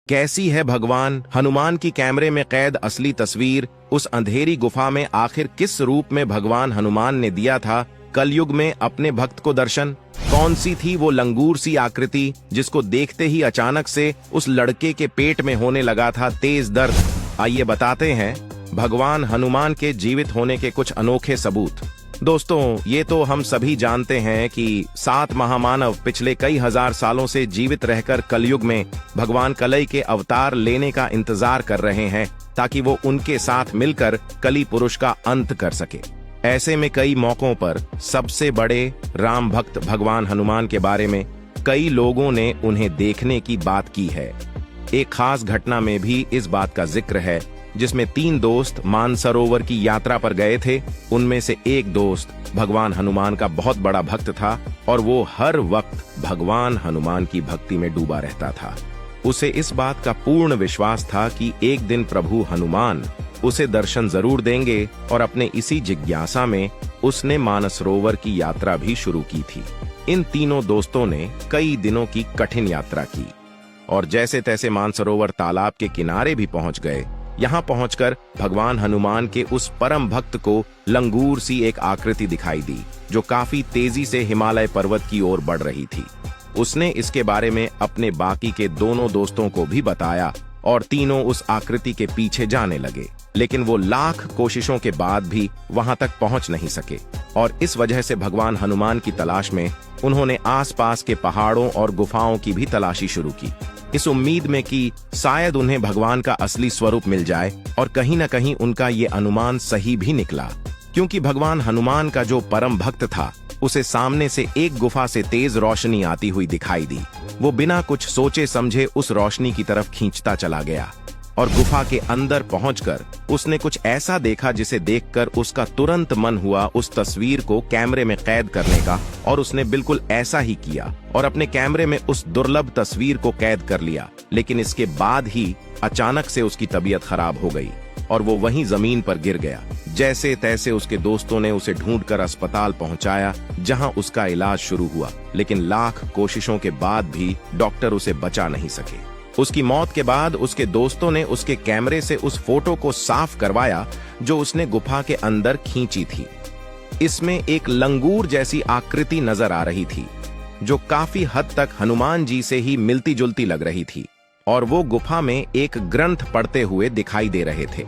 कैसी है भगवान हनुमान की कैमरे में कैद असली तस्वीर। उस अंधेरी गुफा में आखिर किस रूप में भगवान हनुमान ने दिया था कलयुग में अपने भक्त को दर्शन? कौन सी थी वो लंगूर सी आकृति जिसको देखते ही अचानक से उस लड़के के पेट में होने लगा था तेज दर्द? आइए बताते हैं भगवान हनुमान के जीवित होने के कुछ अनोखे सबूत। दोस्तों, ये तो हम सभी जानते हैं कि 7 महामानव पिछले कई हजार सालों से जीवित रहकर कलयुग में भगवान कलई के अवतार लेने का इंतजार कर रहे हैं ताकि वो उनके साथ मिलकर कली पुरुष का अंत कर सके। ऐसे में कई मौकों पर सबसे बड़े राम भक्त भगवान हनुमान के बारे में कई लोगों ने उन्हें देखने की बात की है। एक खास घटना में भी इस बात का जिक्र है जिसमें 3 दोस्त मानसरोवर की यात्रा पर गए थे। उनमें से एक दोस्त भगवान हनुमान का बहुत बड़ा भक्त था और वो हर वक्त भगवान हनुमान की भक्ति में डूबा रहता था। उसे इस बात का पूर्ण विश्वास था कि एक दिन प्रभु हनुमान उसे दर्शन जरूर देंगे और अपने इसी जिज्ञासा में उसने मानसरोवर की यात्रा भी शुरू की थी। इन तीनों दोस्तों ने कई दिनों की कठिन यात्रा की और जैसे तैसे मानसरोवर तालाब के किनारे भी पहुंच गए। यहाँ पहुंचकर भगवान हनुमान के उस परम भक्त को लंगूर सी एक आकृति दिखाई दी जो काफी तेजी से हिमालय पर्वत की ओर बढ़ रही थी। उसने इसके बारे में अपने बाकी के दोनों दोस्तों को भी बताया और तीनों उस आकृति के पीछे जाने लगे, लेकिन वो लाख कोशिशों के बाद भी वहां तक पहुंच नहीं सके और इस वजह से भगवान हनुमान की तलाश में उन्होंने आसपास के पहाड़ों और गुफाओं की भी तलाशी शुरू की, इस उम्मीद में कि शायद उन्हें भगवान का असली स्वरूप मिल जाए। और कहीं न कहीं उनका ये अनुमान सही भी निकला, क्योंकि भगवान हनुमान का जो परम भक्त था उसे सामने से एक गुफा से तेज रोशनी आती हुई दिखाई दी। वो बिना कुछ सोचे समझे उस रोशनी की तरफ खींचता चला गया और गुफा के अंदर पहुंचकर उसने कुछ ऐसा देखा जिसे देखकर उसका तुरंत मन हुआ उस तस्वीर को कैमरे में कैद करने का, और उसने बिल्कुल ऐसा ही किया और अपने कैमरे में उस दुर्लभ तस्वीर को कैद कर लिया। लेकिन इसके बाद ही अचानक से उसकी तबीयत खराब हो गई और वो वहीं जमीन पर गिर गया। जैसे तैसे उसके दोस्तों ने उसे ढूंढकर अस्पताल पहुंचाया जहां उसका इलाज शुरू हुआ, लेकिन लाख कोशिशों के बाद भी डॉक्टर उसे बचा नहीं सके। उसकी मौत के बाद उसके दोस्तों ने उसके कैमरे से उस फोटो को साफ करवाया जो उसने गुफा के अंदर खींची थी। इसमें एक लंगूर जैसी आकृति नजर आ रही थी जो काफी हद तक हनुमान जी से ही मिलती जुलती लग रही थी और वो गुफा में एक ग्रंथ पढ़ते हुए दिखाई दे रहे थे।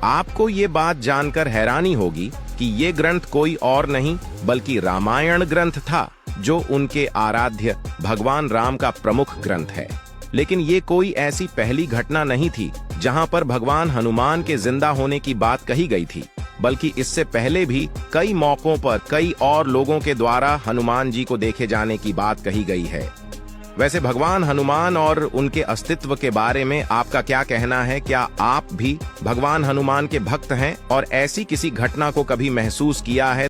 आपको ये बात जानकर हैरानी होगी कि ये ग्रंथ कोई और नहीं बल्कि रामायण ग्रंथ था, जो उनके आराध्य भगवान राम का प्रमुख ग्रंथ है। लेकिन ये कोई ऐसी पहली घटना नहीं थी जहां पर भगवान हनुमान के जिंदा होने की बात कही गई थी, बल्कि इससे पहले भी कई मौकों पर कई और लोगों के द्वारा हनुमान जी को देखे जाने की बात कही गई है। वैसे भगवान हनुमान और उनके अस्तित्व के बारे में आपका क्या कहना है? क्या आप भी भगवान हनुमान के भक्त हैं और ऐसी किसी घटना को कभी महसूस किया है?